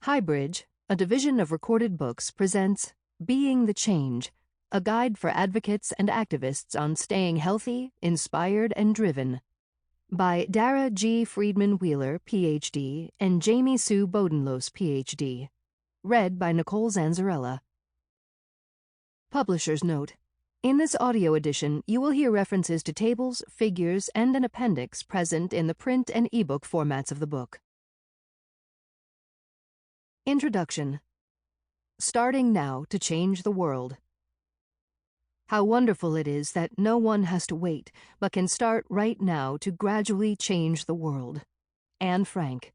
HighBridge, a division of Recorded Books, presents Being the Change, a guide for advocates and activists on staying healthy, inspired, and driven. By Dara G. Friedman-Wheeler, Ph.D., and Jamie Sue Bodenlos, Ph.D. Read by Nicol Zanzarella. Publisher's Note: in this audio edition, you will hear references to tables, figures, and an appendix present in the print and ebook formats of the book. Introduction. Starting now to change the world. How wonderful it is that no one has to wait, but can start right now to gradually change the world. Anne Frank.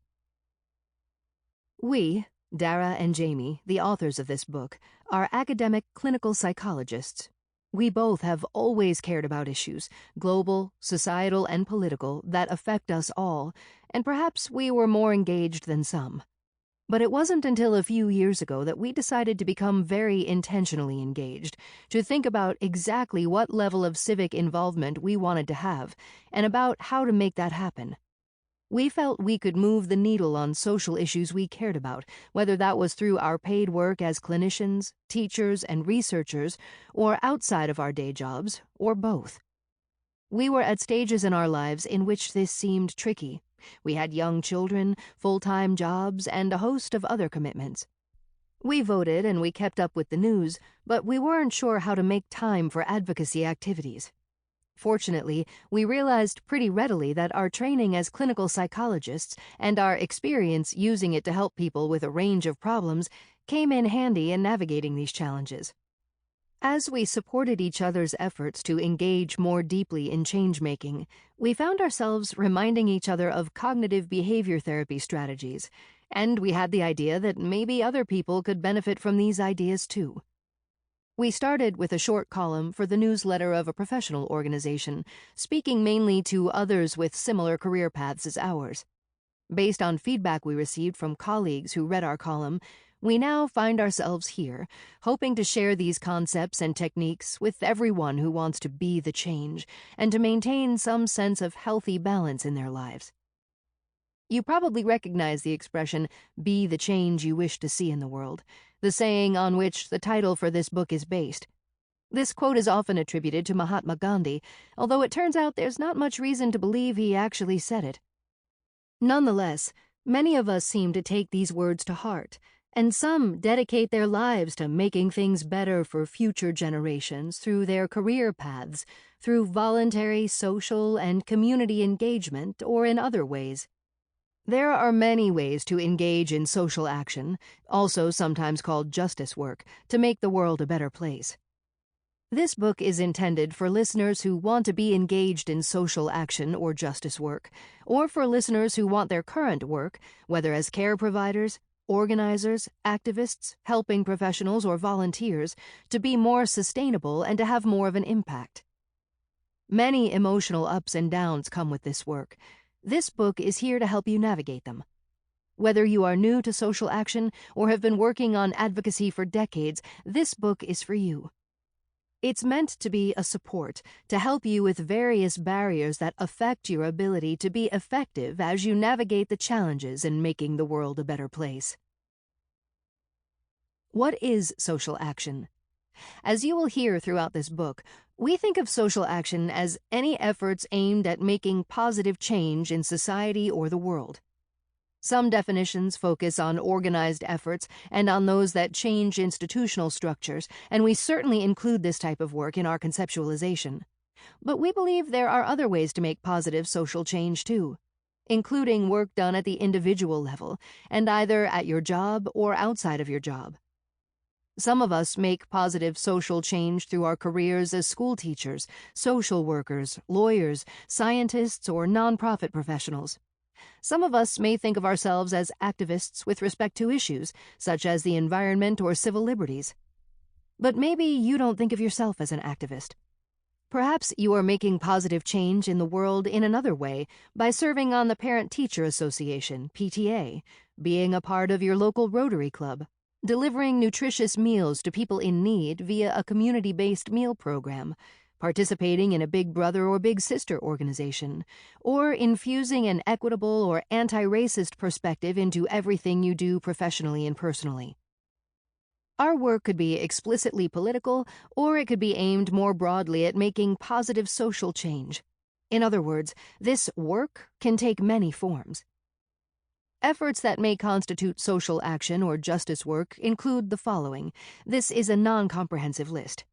We, Dara and Jamie, the authors of this book, are academic clinical psychologists. We both have always cared about issues, global, societal, and political, that affect us all, and perhaps we were more engaged than some. But it wasn't until a few years ago that we decided to become very intentionally engaged, to think about exactly what level of civic involvement we wanted to have, and about how to make that happen. We felt we could move the needle on social issues we cared about, whether that was through our paid work as clinicians, teachers, and researchers, or outside of our day jobs, or both. We were at stages in our lives in which this seemed tricky. We had young children, full-time jobs, and a host of other commitments. We voted and we kept up with the news, but we weren't sure how to make time for advocacy activities. Fortunately, we realized pretty readily that our training as clinical psychologists and our experience using it to help people with a range of problems came in handy in navigating these challenges. As we supported each other's efforts to engage more deeply in change-making, we found ourselves reminding each other of cognitive behavior therapy strategies, and we had the idea that maybe other people could benefit from these ideas too. We started with a short column for the newsletter of a professional organization, speaking mainly to others with similar career paths as ours. Based on feedback we received from colleagues who read our column, we now find ourselves here, hoping to share these concepts and techniques with everyone who wants to be the change and to maintain some sense of healthy balance in their lives. You probably recognize the expression, "be the change you wish to see in the world," the saying on which the title for this book is based. This quote is often attributed to Mahatma Gandhi, although it turns out there's not much reason to believe he actually said it. Nonetheless, many of us seem to take these words to heart, and some dedicate their lives to making things better for future generations through their career paths, through voluntary social and community engagement, or in other ways. There are many ways to engage in social action, also sometimes called justice work, to make the world a better place. This book is intended for listeners who want to be engaged in social action or justice work, or for listeners who want their current work, whether as care providers, organizers, activists, helping professionals, or volunteers, to be more sustainable and to have more of an impact. Many emotional ups and downs come with this work. This book is here to help you navigate them. Whether you are new to social action or have been working on advocacy for decades, this book is for you. It's meant to be a support, to help you with various barriers that affect your ability to be effective as you navigate the challenges in making the world a better place. What is social action? As you will hear throughout this book, we think of social action as any efforts aimed at making positive change in society or the world. Some definitions focus on organized efforts and on those that change institutional structures, and we certainly include this type of work in our conceptualization. But we believe there are other ways to make positive social change too, including work done at the individual level, and either at your job or outside of your job. Some of us make positive social change through our careers as school teachers, social workers, lawyers, scientists, or nonprofit professionals. Some of us may think of ourselves as activists with respect to issues, such as the environment or civil liberties. But maybe you don't think of yourself as an activist. Perhaps you are making positive change in the world in another way by serving on the Parent-Teacher Association, PTA, being a part of your local Rotary Club, delivering nutritious meals to people in need via a community-based meal program, participating in a Big Brother or Big Sister organization, or infusing an equitable or anti-racist perspective into everything you do professionally and personally. Our work could be explicitly political, or it could be aimed more broadly at making positive social change. In other words, this work can take many forms. Efforts that may constitute social action or justice work include the following. This is a non-comprehensive list.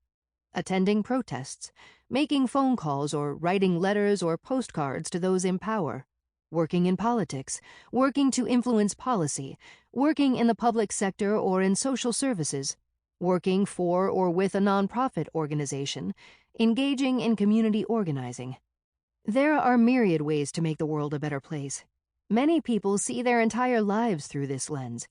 Attending protests, making phone calls or writing letters or postcards to those in power, working in politics, working to influence policy, working in the public sector or in social services, working for or with a nonprofit organization, engaging in community organizing. There are myriad ways to make the world a better place. Many people see their entire lives through this lens.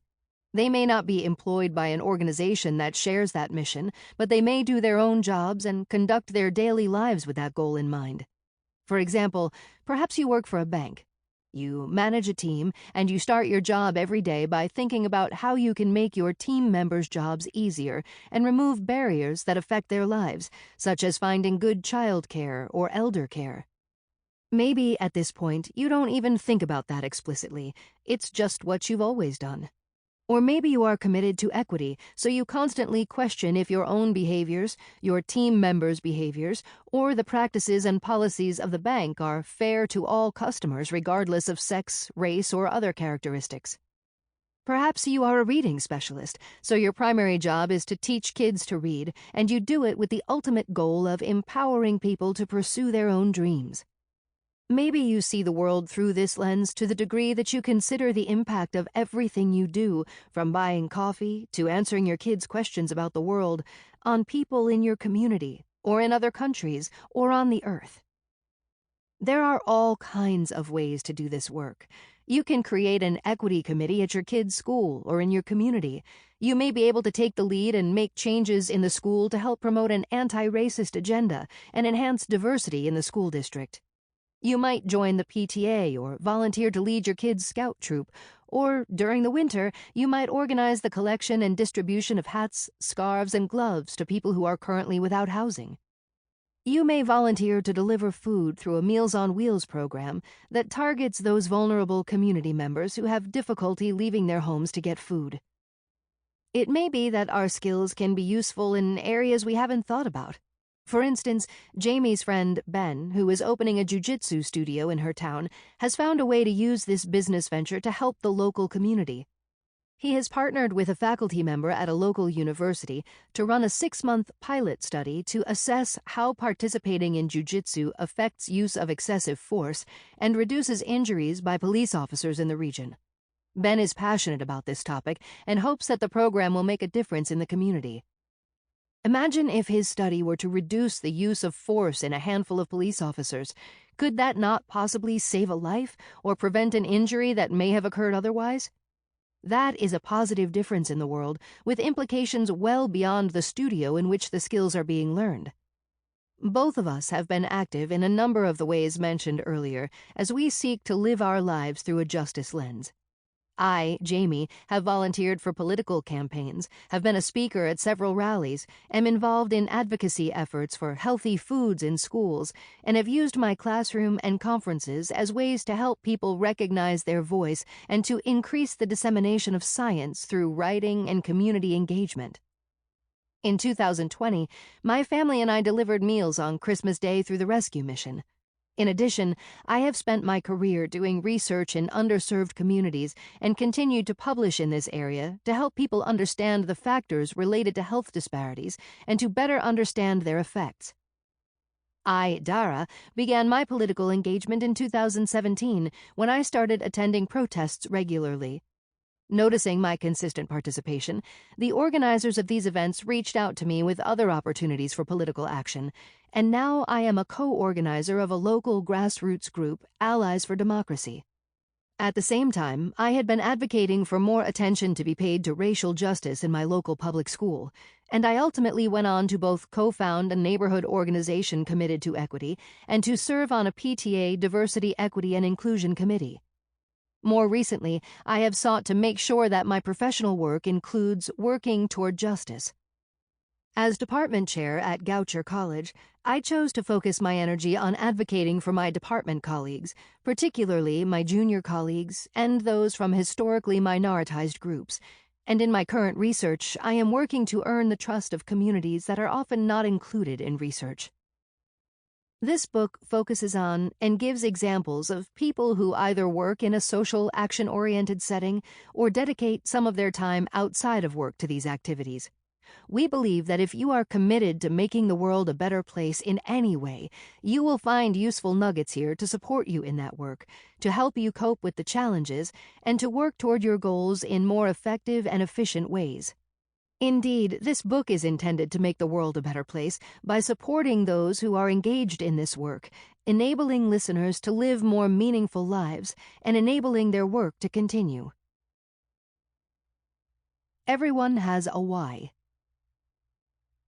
They may not be employed by an organization that shares that mission, but they may do their own jobs and conduct their daily lives with that goal in mind. For example, perhaps you work for a bank. You manage a team, and you start your job every day by thinking about how you can make your team members' jobs easier and remove barriers that affect their lives, such as finding good child care or elder care. Maybe at this point you don't even think about that explicitly. It's just what you've always done. Or maybe you are committed to equity, so you constantly question if your own behaviors, your team members' behaviors, or the practices and policies of the bank are fair to all customers regardless of sex, race, or other characteristics. Perhaps you are a reading specialist, so your primary job is to teach kids to read, and you do it with the ultimate goal of empowering people to pursue their own dreams. Maybe you see the world through this lens to the degree that you consider the impact of everything you do, from buying coffee to answering your kids' questions about the world, on people in your community, or in other countries, or on the earth. There are all kinds of ways to do this work. You can create an equity committee at your kids' school or in your community. You may be able to take the lead and make changes in the school to help promote an anti-racist agenda and enhance diversity in the school district. You might join the PTA or volunteer to lead your kids' scout troop, or during the winter, you might organize the collection and distribution of hats, scarves, and gloves to people who are currently without housing. You may volunteer to deliver food through a Meals on Wheels program that targets those vulnerable community members who have difficulty leaving their homes to get food. It may be that our skills can be useful in areas we haven't thought about. For instance, Jamie's friend, Ben, who is opening a jiu-jitsu studio in her town, has found a way to use this business venture to help the local community. He has partnered with a faculty member at a local university to run a 6-month pilot study to assess how participating in jiu-jitsu affects use of excessive force and reduces injuries by police officers in the region. Ben is passionate about this topic and hopes that the program will make a difference in the community. Imagine if his study were to reduce the use of force in a handful of police officers. Could that not possibly save a life or prevent an injury that may have occurred otherwise? That is a positive difference in the world, with implications well beyond the studio in which the skills are being learned. Both of us have been active in a number of the ways mentioned earlier as we seek to live our lives through a justice lens. I, Jamie, have volunteered for political campaigns, have been a speaker at several rallies, am involved in advocacy efforts for healthy foods in schools, and have used my classroom and conferences as ways to help people recognize their voice and to increase the dissemination of science through writing and community engagement. In 2020, my family and I delivered meals on Christmas Day through the rescue mission. In addition, I have spent my career doing research in underserved communities and continued to publish in this area to help people understand the factors related to health disparities and to better understand their effects. I, Dara, began my political engagement in 2017 when I started attending protests regularly. Noticing my consistent participation, the organizers of these events reached out to me with other opportunities for political action, and now I am a co-organizer of a local grassroots group, Allies for Democracy. At the same time, I had been advocating for more attention to be paid to racial justice in my local public school, and I ultimately went on to both co-found a neighborhood organization committed to equity and to serve on a PTA Diversity, Equity, and Inclusion Committee. More recently, I have sought to make sure that my professional work includes working toward justice. As department chair at Goucher College, I chose to focus my energy on advocating for my department colleagues, particularly my junior colleagues and those from historically minoritized groups. And in my current research, I am working to earn the trust of communities that are often not included in research. This book focuses on and gives examples of people who either work in a social action-oriented setting or dedicate some of their time outside of work to these activities. We believe that if you are committed to making the world a better place in any way, you will find useful nuggets here to support you in that work, to help you cope with the challenges, and to work toward your goals in more effective and efficient ways. Indeed, this book is intended to make the world a better place by supporting those who are engaged in this work, enabling listeners to live more meaningful lives, and enabling their work to continue. Everyone has a why.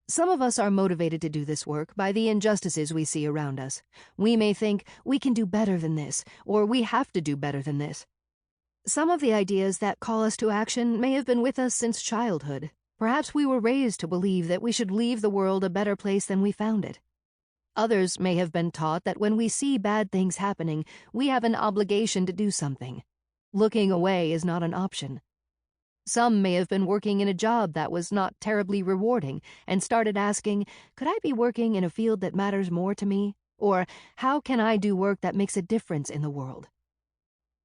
Some of us are motivated to do this work by the injustices we see around us. We may think, we can do better than this, or we have to do better than this. Some of the ideas that call us to action may have been with us since childhood. Perhaps we were raised to believe that we should leave the world a better place than we found it. Others may have been taught that when we see bad things happening, we have an obligation to do something. Looking away is not an option. Some may have been working in a job that was not terribly rewarding and started asking, could I be working in a field that matters more to me? Or, how can I do work that makes a difference in the world?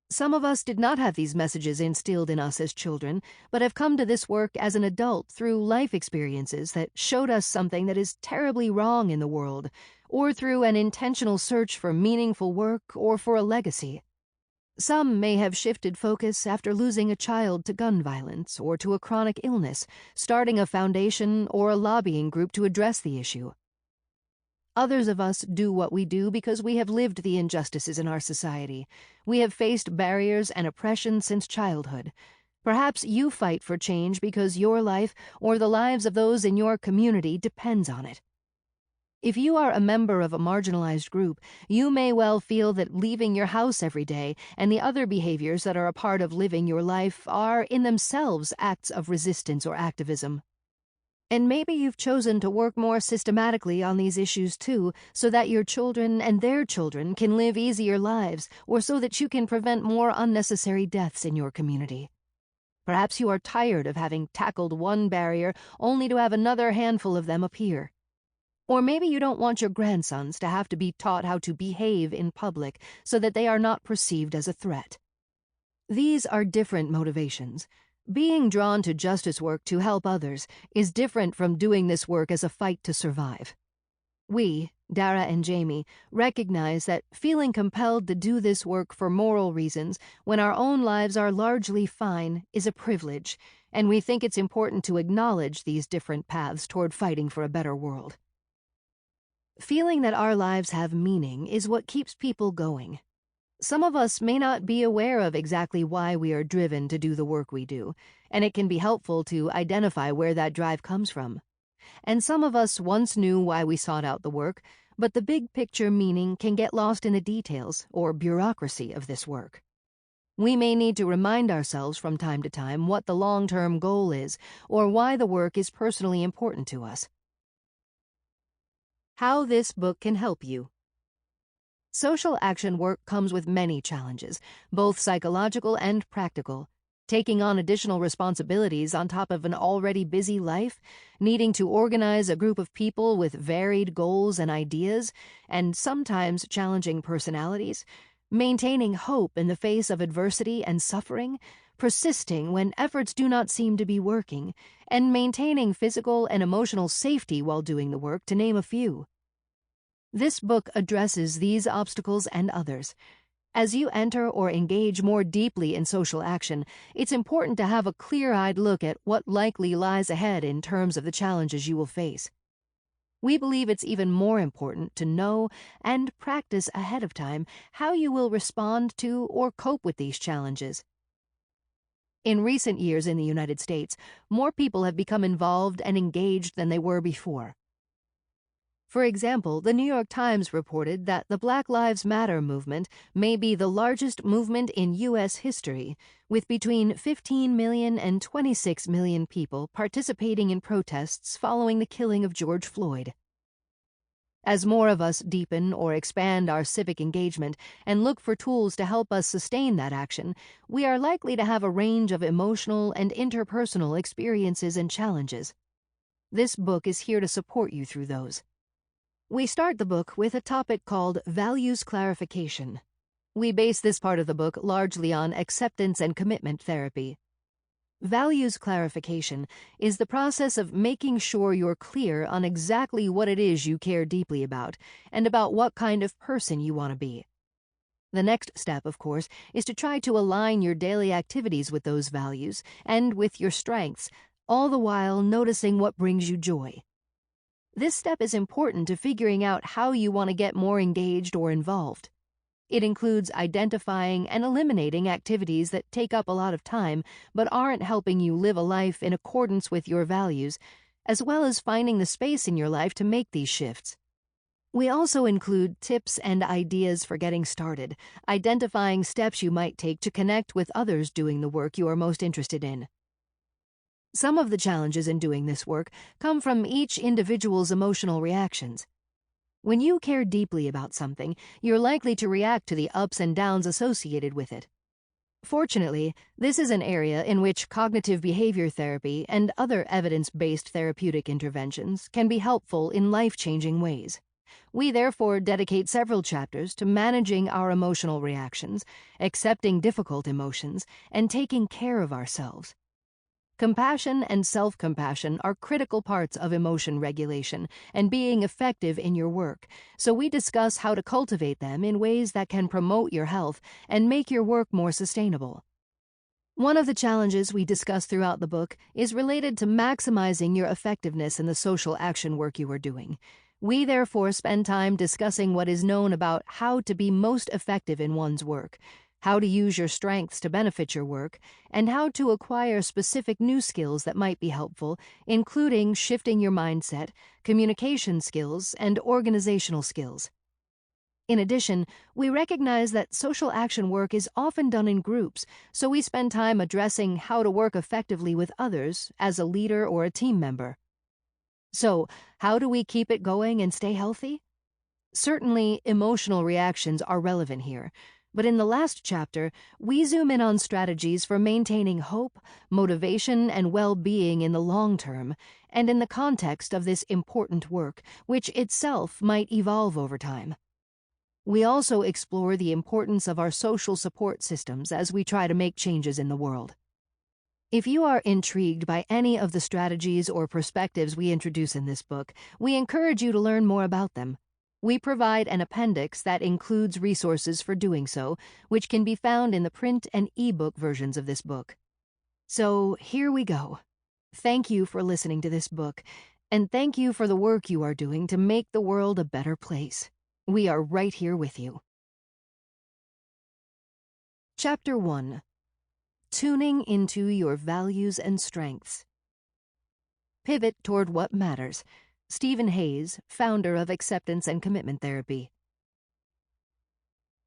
Some of us did not have these messages instilled in us as children, but have come to this work as an adult through life experiences that showed us something that is terribly wrong in the world, or through an intentional search for meaningful work or for a legacy. Some may have shifted focus after losing a child to gun violence or to a chronic illness, starting a foundation or a lobbying group to address the issue. Others of us do what we do because we have lived the injustices in our society. We have faced barriers and oppression since childhood. Perhaps you fight for change because your life or the lives of those in your community depends on it. If you are a member of a marginalized group, you may well feel that leaving your house every day and the other behaviors that are a part of living your life are in themselves acts of resistance or activism. And maybe you've chosen to work more systematically on these issues too, so that your children and their children can live easier lives, or so that you can prevent more unnecessary deaths in your community. Perhaps you are tired of having tackled one barrier only to have another handful of them appear. Or maybe you don't want your grandsons to have to be taught how to behave in public so that they are not perceived as a threat. These are different motivations. Being drawn to justice work to help others is different from doing this work as a fight to survive. We, Dara and Jamie, recognize that feeling compelled to do this work for moral reasons when our own lives are largely fine is a privilege, and we think it's important to acknowledge these different paths toward fighting for a better world. Feeling that our lives have meaning is what keeps people going. Some of us may not be aware of exactly why we are driven to do the work we do, and it can be helpful to identify where that drive comes from. And some of us once knew why we sought out the work, but the big picture meaning can get lost in the details or bureaucracy of this work. We may need to remind ourselves from time to time what the long-term goal is or why the work is personally important to us. How this book can help you. Social action work comes with many challenges, both psychological and practical. Taking on additional responsibilities on top of an already busy life, needing to organize a group of people with varied goals and ideas, and sometimes challenging personalities, maintaining hope in the face of adversity and suffering, persisting when efforts do not seem to be working, and maintaining physical and emotional safety while doing the work, to name a few. This book addresses these obstacles and others. As you enter or engage more deeply in social action, it's important to have a clear-eyed look at what likely lies ahead in terms of the challenges you will face. We believe it's even more important to know and practice ahead of time how you will respond to or cope with these challenges. In recent years in the United States, more people have become involved and engaged than they were before. For example, the New York Times reported that the Black Lives Matter movement may be the largest movement in U.S. history, with between 15 million and 26 million people participating in protests following the killing of George Floyd. As more of us deepen or expand our civic engagement and look for tools to help us sustain that action, we are likely to have a range of emotional and interpersonal experiences and challenges. This book is here to support you through those. We start the book with a topic called values clarification. We base this part of the book largely on acceptance and commitment therapy. Values clarification is the process of making sure you're clear on exactly what it is you care deeply about and about what kind of person you want to be. The next step, of course, is to try to align your daily activities with those values and with your strengths, all the while noticing what brings you joy. This step is important to figuring out how you want to get more engaged or involved. It includes identifying and eliminating activities that take up a lot of time but aren't helping you live a life in accordance with your values, as well as finding the space in your life to make these shifts. We also include tips and ideas for getting started, identifying steps you might take to connect with others doing the work you are most interested in. Some of the challenges in doing this work come from each individual's emotional reactions. When you care deeply about something, you're likely to react to the ups and downs associated with it. Fortunately, this is an area in which cognitive behavior therapy and other evidence-based therapeutic interventions can be helpful in life-changing ways. We therefore dedicate several chapters to managing our emotional reactions, accepting difficult emotions, and taking care of ourselves. Compassion and self-compassion are critical parts of emotion regulation and being effective in your work, so we discuss how to cultivate them in ways that can promote your health and make your work more sustainable. One of the challenges we discuss throughout the book is related to maximizing your effectiveness in the social action work you are doing. We therefore spend time discussing what is known about how to be most effective in one's work, how to use your strengths to benefit your work, and how to acquire specific new skills that might be helpful, including shifting your mindset, communication skills, and organizational skills. In addition, we recognize that social action work is often done in groups, so we spend time addressing how to work effectively with others as a leader or a team member. So, how do we keep it going and stay healthy? Certainly, emotional reactions are relevant here. But in the last chapter, we zoom in on strategies for maintaining hope, motivation, and well-being in the long term, and in the context of this important work, which itself might evolve over time. We also explore the importance of our social support systems as we try to make changes in the world. If you are intrigued by any of the strategies or perspectives we introduce in this book, we encourage you to learn more about them. We provide an appendix that includes resources for doing so, which can be found in the print and e-book versions of this book. So, here we go. Thank you for listening to this book, and thank you for the work you are doing to make the world a better place. We are right here with you. Chapter 1. Tuning into your values and strengths. Pivot toward what matters. Stephen Hayes, founder of Acceptance and Commitment Therapy.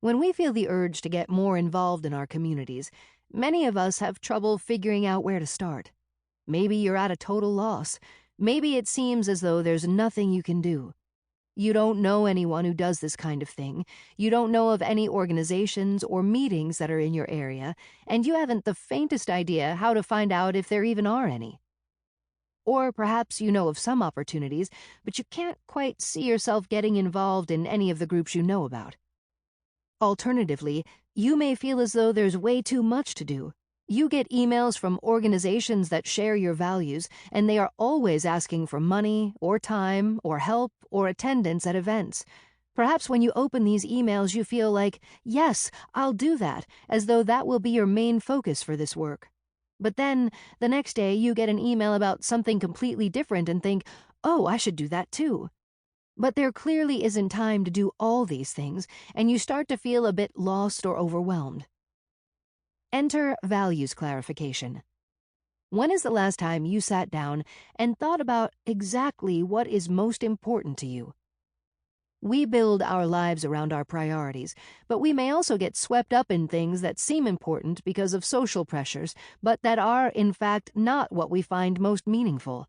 When we feel the urge to get more involved in our communities, many of us have trouble figuring out where to start. Maybe you're at a total loss. Maybe it seems as though there's nothing you can do. You don't know anyone who does this kind of thing. You don't know of any organizations or meetings that are in your area, and you haven't the faintest idea how to find out if there even are any. Or perhaps you know of some opportunities, but you can't quite see yourself getting involved in any of the groups you know about. Alternatively, you may feel as though there's way too much to do. You get emails from organizations that share your values, and they are always asking for money, or time, or help, or attendance at events. Perhaps when you open these emails you feel like, yes, I'll do that, as though that will be your main focus for this work. But then, the next day you get an email about something completely different and think, oh, I should do that too. But there clearly isn't time to do all these things, and you start to feel a bit lost or overwhelmed. Enter values clarification. When is the last time you sat down and thought about exactly what is most important to you? We build our lives around our priorities, but we may also get swept up in things that seem important because of social pressures, but that are, in fact, not what we find most meaningful.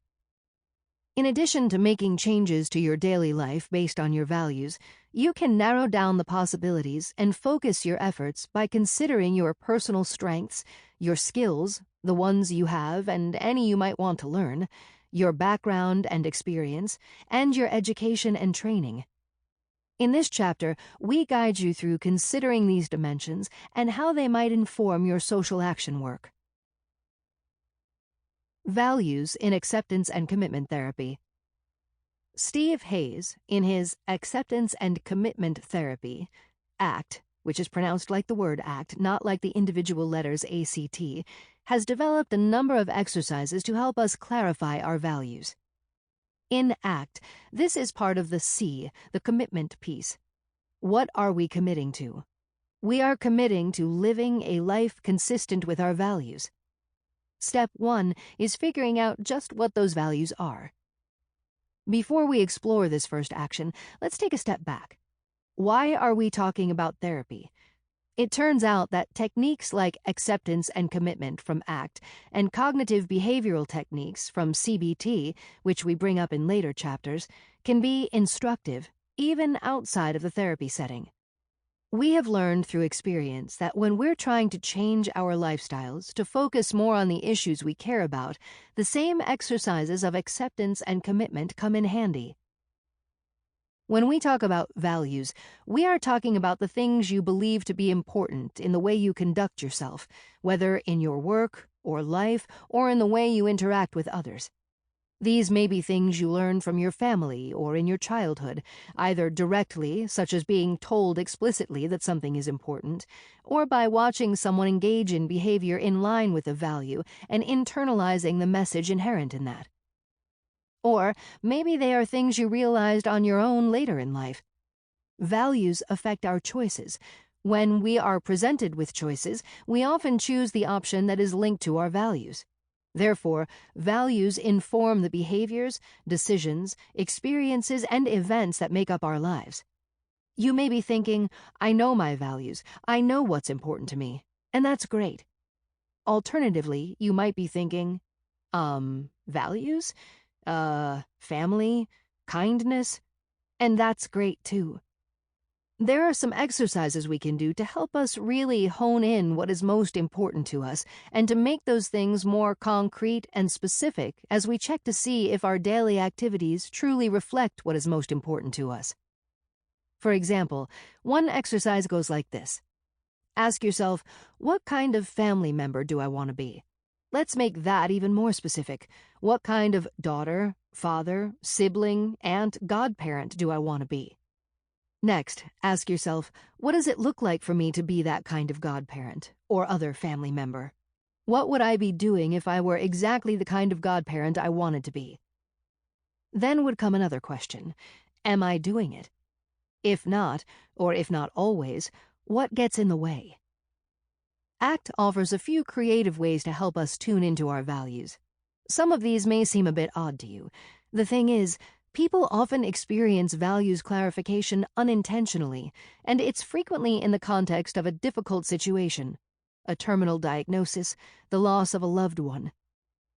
In addition to making changes to your daily life based on your values, you can narrow down the possibilities and focus your efforts by considering your personal strengths, your skills, the ones you have and any you might want to learn, your background and experience, and your education and training. In this chapter, we guide you through considering these dimensions and how they might inform your social action work. Values in Acceptance and Commitment Therapy. Steve Hayes, in his Acceptance and Commitment Therapy, ACT, which is pronounced like the word act, not like the individual letters ACT, has developed a number of exercises to help us clarify our values. In ACT, this is part of the C, the commitment piece. What are we committing to? We are committing to living a life consistent with our values. Step 1 is figuring out just what those values are. Before we explore this first action, let's take a step back. Why are we talking about therapy? It turns out that techniques like acceptance and commitment from ACT and cognitive behavioral techniques from CBT, which we bring up in later chapters, can be instructive, even outside of the therapy setting. We have learned through experience that when we're trying to change our lifestyles to focus more on the issues we care about, the same exercises of acceptance and commitment come in handy. When we talk about values, we are talking about the things you believe to be important in the way you conduct yourself, whether in your work or life or in the way you interact with others. These may be things you learn from your family or in your childhood, either directly, such as being told explicitly that something is important, or by watching someone engage in behavior in line with a value and internalizing the message inherent in that. Or maybe they are things you realized on your own later in life. Values affect our choices. When we are presented with choices, we often choose the option that is linked to our values. Therefore, values inform the behaviors, decisions, experiences, and events that make up our lives. You may be thinking, I know my values, I know what's important to me, and that's great. Alternatively, you might be thinking, values? Family? Kindness? And that's great too. There are some exercises we can do to help us really hone in what is most important to us and to make those things more concrete and specific as we check to see if our daily activities truly reflect what is most important to us. For example, one exercise goes like this. Ask yourself, what kind of family member do I want to be? Let's make that even more specific. What kind of daughter, father, sibling, aunt, godparent do I want to be? Next, ask yourself, what does it look like for me to be that kind of godparent or other family member? What would I be doing if I were exactly the kind of godparent I wanted to be? Then would come another question. Am I doing it? If not, or if not always, what gets in the way? ACT offers a few creative ways to help us tune into our values. Some of these may seem a bit odd to you. The thing is, people often experience values clarification unintentionally, and it's frequently in the context of a difficult situation, a terminal diagnosis, the loss of a loved one.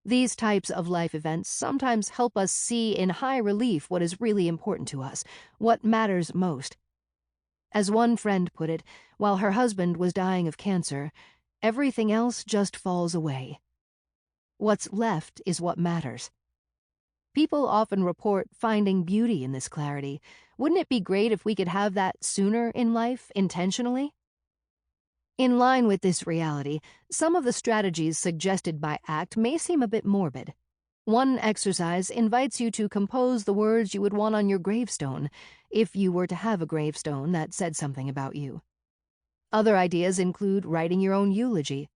These types of life events sometimes help us see in high relief what is really important to us, what matters most. As one friend put it, while her husband was dying of cancer, everything else just falls away. What's left is what matters. People often report finding beauty in this clarity. Wouldn't it be great if we could have that sooner in life, intentionally? In line with this reality, some of the strategies suggested by ACT may seem a bit morbid. One exercise invites you to compose the words you would want on your gravestone, if you were to have a gravestone that said something about you. Other ideas include writing your own eulogy.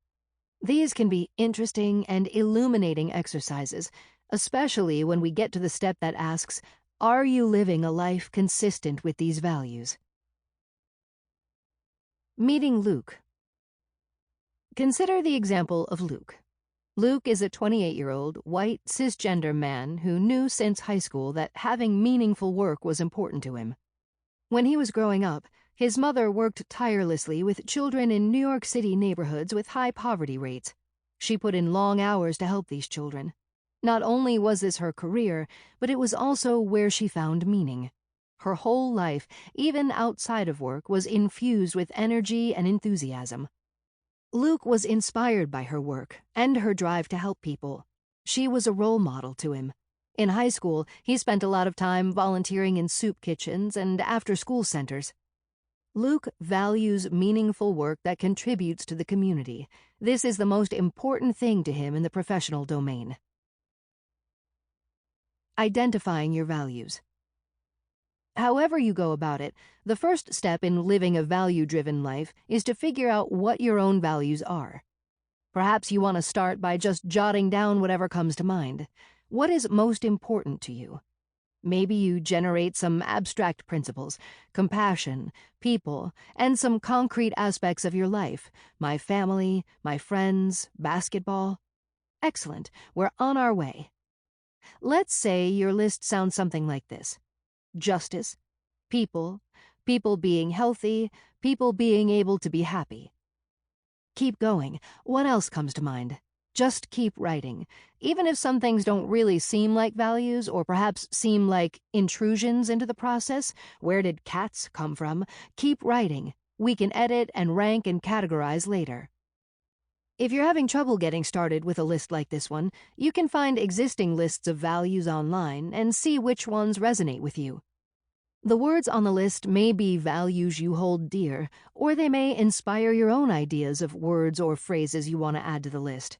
These can be interesting and illuminating exercises, especially when we get to the step that asks, are you living a life consistent with these values? Meeting Luke. Consider the example of Luke. Luke is a 28-year-old, white, cisgender man who knew since high school that having meaningful work was important to him. When he was growing up, his mother worked tirelessly with children in New York City neighborhoods with high poverty rates. She put in long hours to help these children. Not only was this her career, but it was also where she found meaning. Her whole life, even outside of work, was infused with energy and enthusiasm. Luke was inspired by her work and her drive to help people. She was a role model to him. In high school, he spent a lot of time volunteering in soup kitchens and after-school centers. Luke values meaningful work that contributes to the community. This is the most important thing to him in the professional domain. Identifying your values. However you go about it, the first step in living a value-driven life is to figure out what your own values are. Perhaps you want to start by just jotting down whatever comes to mind. What is most important to you? Maybe you generate some abstract principles, compassion, people, and some concrete aspects of your life, my family, my friends, basketball. Excellent, we're on our way. Let's say your list sounds something like this. Justice, people being healthy, people being able to be happy. Keep going. What else comes to mind? Just keep writing. Even if some things don't really seem like values or perhaps seem like intrusions into the process, where did cats come from? Keep writing. We can edit and rank and categorize later. If you're having trouble getting started with a list like this one, you can find existing lists of values online and see which ones resonate with you. The words on the list may be values you hold dear, or they may inspire your own ideas of words or phrases you want to add to the list.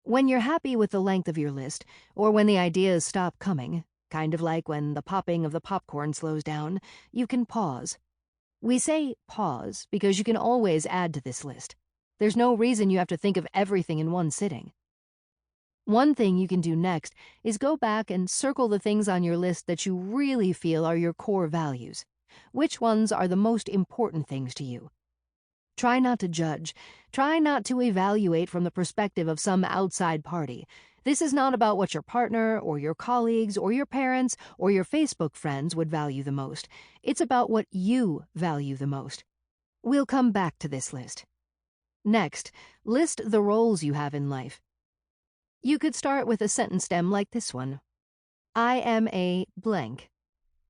When you're happy with the length of your list, or when the ideas stop coming, kind of like when the popping of the popcorn slows down, you can pause. We say pause because you can always add to this list. There's no reason you have to think of everything in one sitting. One thing you can do next is go back and circle the things on your list that you really feel are your core values. Which ones are the most important things to you? Try not to judge. Try not to evaluate from the perspective of some outside party. This is not about what your partner or your colleagues or your parents or your Facebook friends would value the most. It's about what you value the most. We'll come back to this list. Next, list the roles you have in life. You could start with a sentence stem like this one. I am a blank.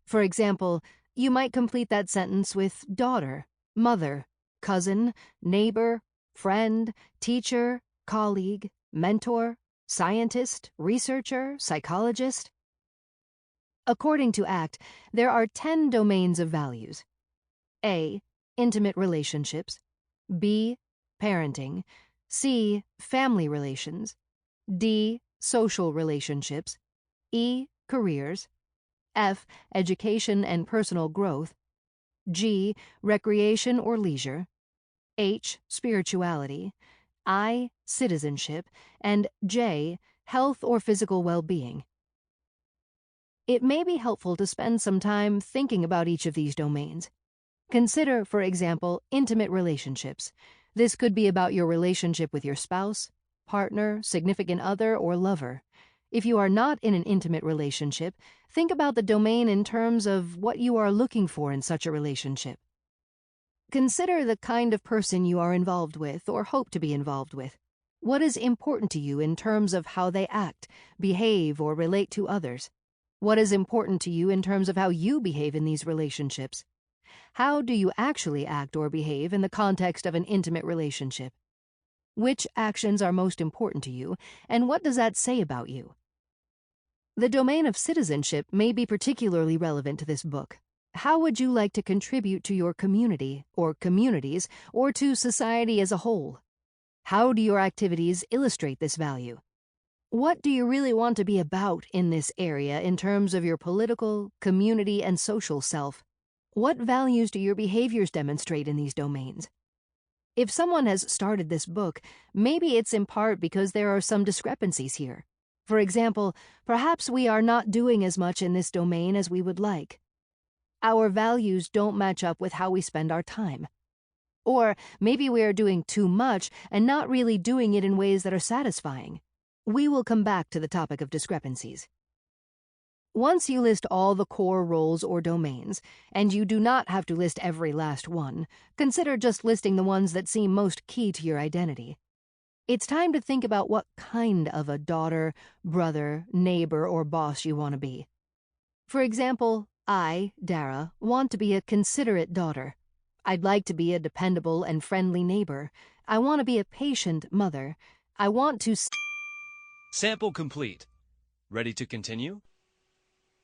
For example, you might complete that sentence with daughter, mother, cousin, neighbor, friend, teacher, colleague, mentor, scientist, researcher, psychologist. According to ACT, there are 10 domains of values. A. Intimate relationships. B. Parenting. C. Family relations. D. Social relationships. E. Careers. F. Education and personal growth. G. Recreation or leisure. H. Spirituality. I. Citizenship. And J. Health or physical well-being. It may be helpful to spend some time thinking about each of these domains. Consider, for example, intimate relationships. This could be about your relationship with your spouse, partner, significant other, or lover. If you are not in an intimate relationship, think about the domain in terms of what you are looking for in such a relationship. Consider the kind of person you are involved with or hope to be involved with. What is important to you in terms of how they act, behave, or relate to others? What is important to you in terms of how you behave in these relationships? How do you actually act or behave in the context of an intimate relationship? Which actions are most important to you, and what does that say about you? The domain of citizenship may be particularly relevant to this book. How would you like to contribute to your community, or communities, or to society as a whole? How do your activities illustrate this value? What do you really want to be about in this area in terms of your political, community, and social self? What values do your behaviors demonstrate in these domains? If someone has started this book, maybe it's in part because there are some discrepancies here. For example, perhaps we are not doing as much in this domain as we would like. Our values don't match up with how we spend our time. Or maybe we are doing too much and not really doing it in ways that are satisfying. We will come back to the topic of discrepancies. Once you list all the core roles or domains, and you do not have to list every last one, consider just listing the ones that seem most key to your identity. It's time to think about what kind of a daughter, brother, neighbor, or boss you want to be. For example, I, Dara, want to be a considerate daughter. I'd like to be a dependable and friendly neighbor. I want to be a patient mother. I want to... Sample complete. Ready to continue?